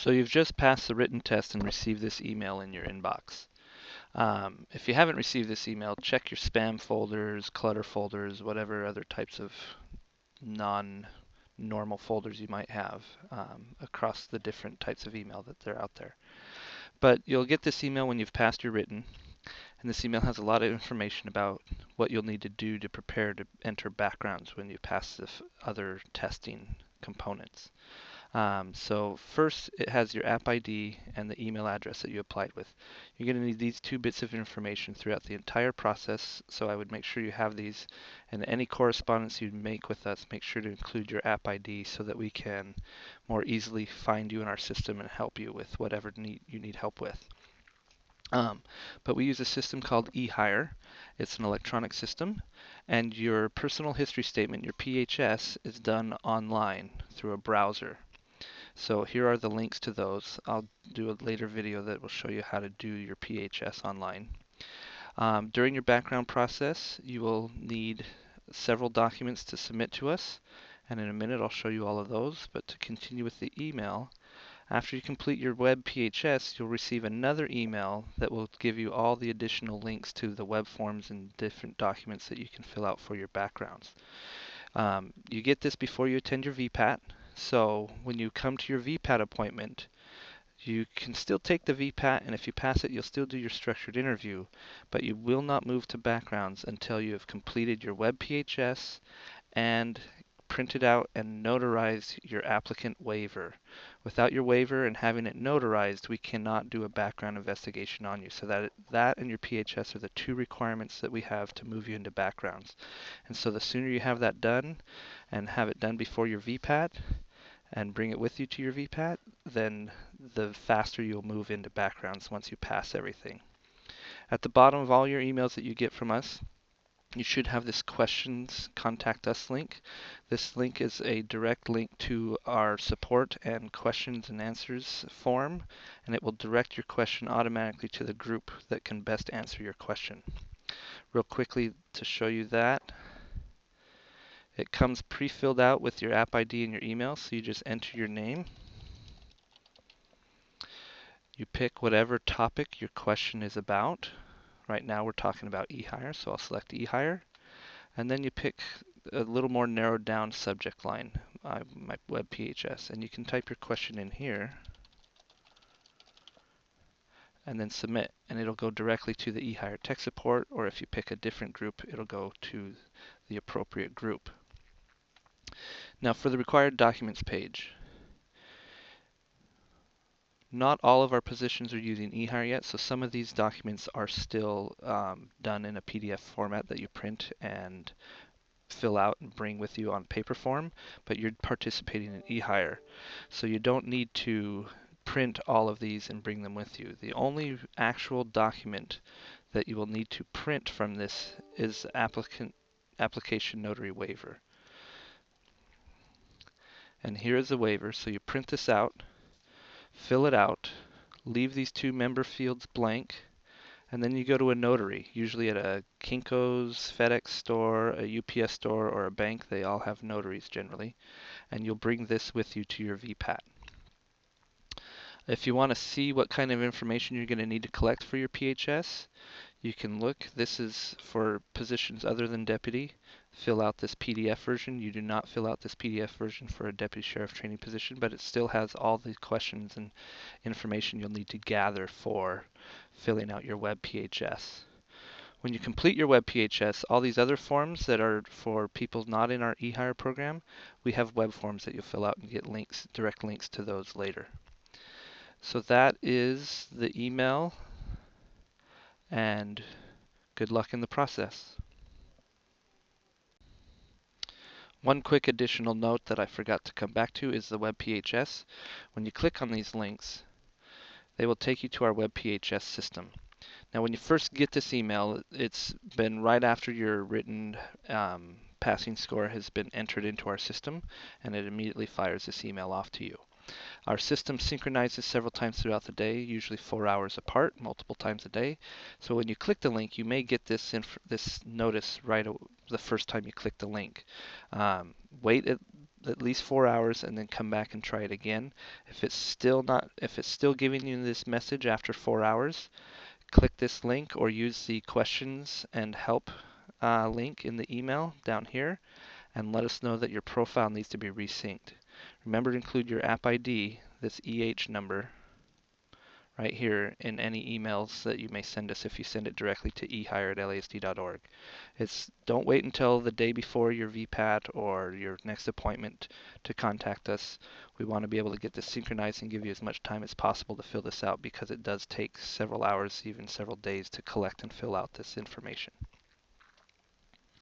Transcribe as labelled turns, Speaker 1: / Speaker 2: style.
Speaker 1: So you've just passed the written test and received this email in your inbox. If you haven't received this email, check your spam folders, clutter folders, whatever other types of non-normal folders you might have across the different types of email that are out there. But you'll get this email when you've passed your written, and this email has a lot of information about what you'll need to do to prepare to enter backgrounds when you pass the other testing components. So first, it has your app ID and the email address that you applied with. You're going to need these two bits of information throughout the entire process, so I would make sure you have these. And any correspondence you make with us, make sure to include your app ID so that we can more easily find you in our system and help you with whatever you need help with. But we use a system called eHire. It's an electronic system, and your personal history statement, your PHS, is done online through a browser. So here are the links to those. I'll do a later video that will show you how to do your PHS online. During your background process, you will need several documents to submit to us, and in a minute I'll show you all of those. But to continue with the email, after you complete your web PHS, you'll receive another email that will give you all the additional links to the web forms and different documents that you can fill out for your backgrounds. You get this before you attend your VPAT. So when you come to your VPAT appointment, you can still take the VPAT, and if you pass it, you'll still do your structured interview, but you will not move to backgrounds until you have completed your web PHS and printed out and notarized your applicant waiver. Without your waiver and having it notarized, we cannot do a background investigation on you. So that and your PHS are the two requirements that we have to move you into backgrounds. And so the sooner you have that done and have it done before your VPAT and bring it with you to your VPAT, then the faster you'll move into backgrounds once you pass everything. At the bottom of all your emails that you get from us, you should have this questions contact us link. This link is a direct link to our support and questions and answers form, and it will direct your question automatically to the group that can best answer your question. Real quickly to show you that, it comes pre-filled out with your app ID and your email, so you just enter your name. You pick whatever topic your question is about. Right now we're talking about eHire, so I'll select eHire. And then you pick a little more narrowed down subject line, my web PHS, and you can type your question in here and then submit, and it'll go directly to the eHire tech support, or if you pick a different group, it'll go to the appropriate group. Now for the required documents page, not all of our positions are using eHire yet, so some of these documents are still done in a PDF format that you print and fill out and bring with you on paper form, but you're participating in eHire. So you don't need to print all of these and bring them with you. The only actual document that you will need to print from this is application notary waiver. And here is the waiver, so you print this out, fill it out, leave these two member fields blank, and then you go to a notary, usually at a Kinko's, FedEx store, a UPS store, or a bank. They all have notaries generally, and you'll bring this with you to your VPAT. If you want to see what kind of information you're going to need to collect for your PHS, you can look. This is for positions other than deputy. Fill out this PDF version. You do not fill out this PDF version for a deputy sheriff training position, but it still has all the questions and information you'll need to gather for filling out your web PHS. When you complete your web PHS, all these other forms that are for people not in our eHire program, we have web forms that you'll fill out and get links, direct links to those later. So that is the email, and good luck in the process. One quick additional note that I forgot to come back to is the web PHS. When you click on these links, they will take you to our web PHS system. Now when you first get this email, it's been right after your written passing score has been entered into our system, and it immediately fires this email off to you. Our system synchronizes several times throughout the day, usually 4 hours apart, multiple times a day. So when you click the link, you may get this notice right the first time you click the link. Wait at least 4 hours and then come back and try it again. If it's still giving you this message after 4 hours, click this link or use the questions and help link in the email down here and let us know that your profile needs to be resynced. Remember to include your app ID, this number, right here in any emails that you may send us if you send it directly to ehire@lasd.org. Don't wait until the day before your VPAT or your next appointment to contact us. We want to be able to get this synchronized and give you as much time as possible to fill this out because it does take several hours, even several days to collect and fill out this information.